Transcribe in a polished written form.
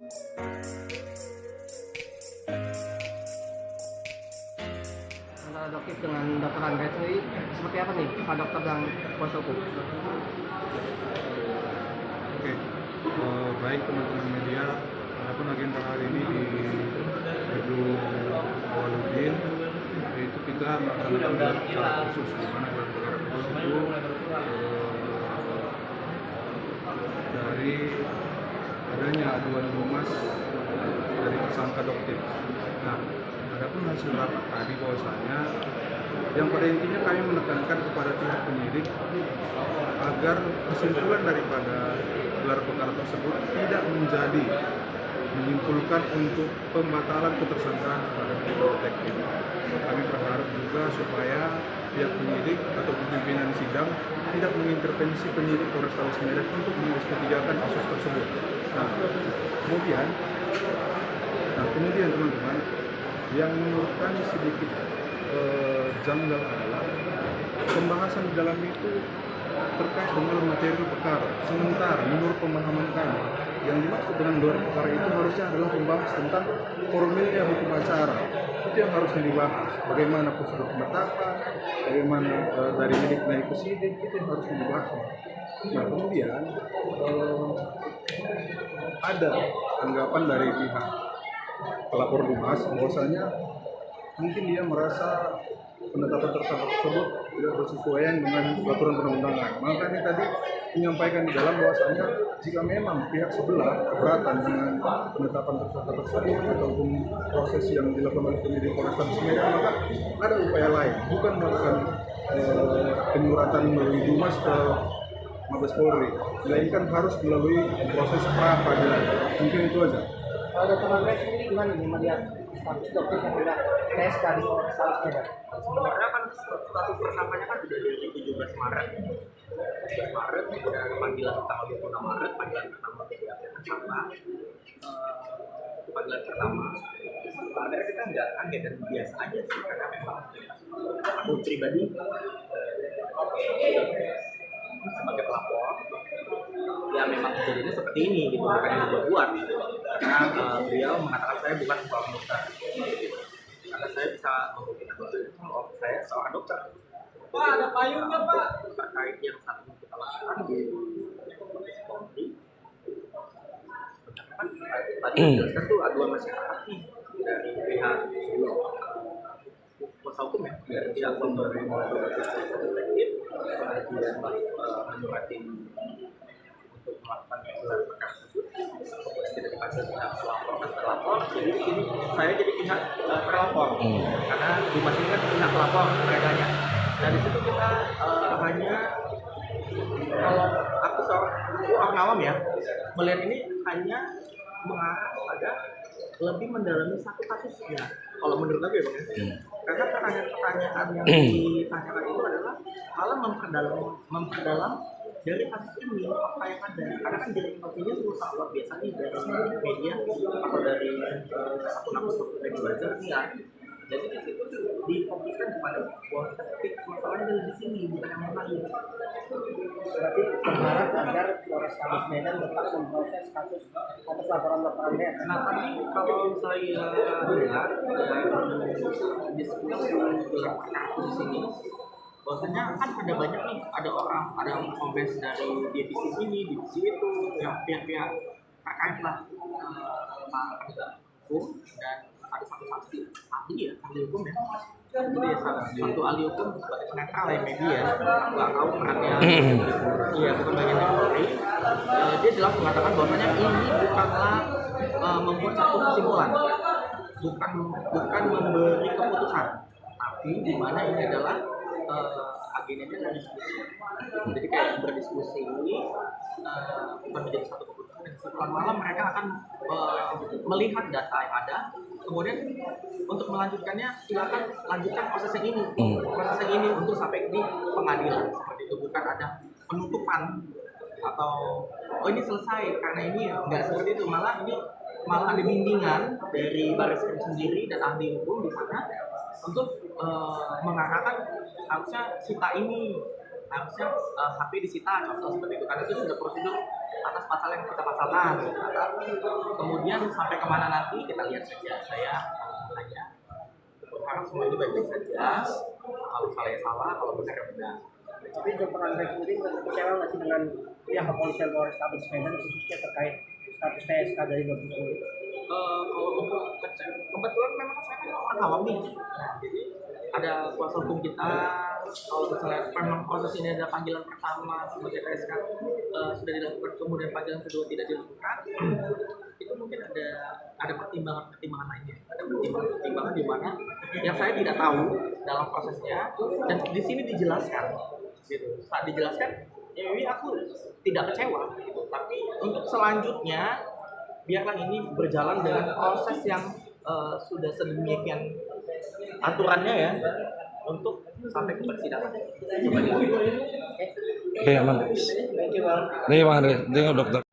Antara Dokip dengan Dokter Andreas sendiri seperti apa nih Pak Dokter dan kuasa hukum? Oke, baik teman-teman media, adapun agenda hari ini di gedung Awaludin, yaitu kita melaksanakan gelar perkara khusus, di mana gelar perkara khusus itu dari adanya aduan humas dari tersangka Dokter. Nah, adapun hasil rapat tadi bahwasanya yang pada intinya kami menekankan kepada pihak penyidik agar kesimpulan daripada gelar perkara tersebut tidak menyimpulkan untuk pembatalan ketersangkaan pada Dokter ini. Kami berharap juga supaya pihak penyidik atau pimpinan sidang tidak mengintervensi penyidik Polrestabes Medan untuk mengurus kebijakan kasus tersebut. Kemudian teman-teman, yang menurut kami sedikit janggal adalah pembahasan di dalam itu terkait dengan materi perkara. Sementara menurut pemahaman kami, yang dimaksud dengan gelar perkara itu harusnya adalah membahas tentang formilnya hukum acara. Itu yang harusnya dibahas. Bagaimana prosedur penetapan, bagaimana dari lidik naik ke sidik, itu yang harus dibahas. Nah, kemudian ada anggapan dari pihak pelapor Dumas bahwasanya mungkin dia merasa penetapan tersangka tersebut tidak bersesuaian dengan peraturan perundang-undangan. Makanya tadi menyampaikan di dalam bahwasanya jika memang pihak sebelah keberatan dengan penetapan tersangka tersebut ataupun proses yang dilakukan oleh penyidik Polrestabes Medan, maka ada upaya lain, bukan melakukan penyuratan melalui Dumas ke Mabes Polri, melainkan harus melalui proses pra peradilan. Mungkin itu aja. Kalau Dokter Andreas sendiri gimana nih melihat status Dokter yang sudah PSK di Polrestabes Medan? Sebenarnya kan status tersangkanya kan sudah dari 17 Maret. 17 Maret sudah panggilan tanggal 26 Maret, panggilan pertama tidak tersangka. Itu panggilan pertama. Sebenarnya kita nggak kaget dan biasa aja sih, karena memang aku pribadi sebagai pelapor ya memang kejadiannya seperti ini gitu, bukan yang buat karena beliau mengatakan saya bukan seorang dokter karena saya bisa membuktikan kalau saya seorang dokter. Pak, ada payungnya Pak terkait yang saat ini kita lakukan di Polri. Tadi jelaskan tuh aduan masyarakat nih dari pihak kuasa hukum ya, dari pihak pemberi detektif kemudian menyuratin untuk melakukan gelar perkara khusus, kemudian tidak dipanggil pihak pelapor dan terlapor. Jadi di sini saya jadi pihak terlapor karena Dumas ini kan pihak pelapor mereka nya. Dari situ kita hanya kalau aku orang awam ya melihat ini hanya mengarah pada lebih mendalami satu kasusnya. Kalau menurut aku ya Bang ya. Karena pertanyaan-pertanyaan yang ditanyakan itu adalah malah memperdalam dari kasus ini apa yang ada. Karena kan jadi opini itu sangat luar biasa nih dari media atau dari akun-akun sosial media buzzer ya. Jadi di situ difokuskan kepada bahwa masalahnya dari di sini bukan yang lain. Berarti berharap agar Polrestabes Medan tetap memproses kasus atas laporan Dokter Andreas. Nah tadi kalau saya dengar diskusi gelar perkara khusus ini, bahwasanya kan ada banyak nih, ada yang kombes dari divisi ini, divisi itu, yang pihak-pihak terkait lah Pak hukum dan ada satu saksi ahli hukum ya. Jadi satu ahli hukum sebagai penetral ya media, nggak tahu perannya, iya bukan bagian dari Polri. Dia jelas mengatakan bahwasanya ini bukanlah membuat satu kesimpulan, bukan memberi keputusan, tapi di mana ini adalah agendanya adalah diskusi. Jadi kayak berdiskusi ini bukan menjadi satu keputusan. Dan setelah malam mereka akan melihat data yang ada, kemudian untuk melanjutkannya silakan lanjutkan proses yang ini, untuk sampai di pengadilan seperti itu, bukan ada penutupan atau ini selesai karena ini nggak seperti itu, malah ada bimbingan dari baris krim sendiri dan ahli hukum di sana untuk mengarahkan harusnya sita ini harusnya HP disita contoh seperti itu, karena itu sudah prosedur atas pasal yang kita pasalkan. Kemudian sampai kemana nanti kita lihat saja. Saya hanya berharap semua ini baik-baik saja. Kalau salah ya salah, kalau benar ya benar. Tapi Dr. Andre sendiri kecewa nggak sih dengan pihak kepolisian Polrestabes Medan khususnya terkait status TSK dari Bapak sendiri? Kalau untuk kebetulan memang saya kan orang awam nih. Nah, jadi ada kuasa hukum kita. Kalau misalnya memang proses ini ada panggilan pertama sebagai TSK sudah dilakukan, kemudian panggilan kedua tidak dilakukan, itu mungkin ada pertimbangan lainnya. Ada pertimbangan di mana yang saya tidak tahu dalam prosesnya, dan di sini dijelaskan. Gitu. Saat dijelaskan, ya ini aku tidak kecewa. Gitu. Tapi untuk selanjutnya biarlah ini berjalan dengan proses yang sudah sedemikian aturannya ya, untuk sampai ke persidangan. Oke, aman. Thank you, Bang. Nih, Bang Andre, tengok dokter.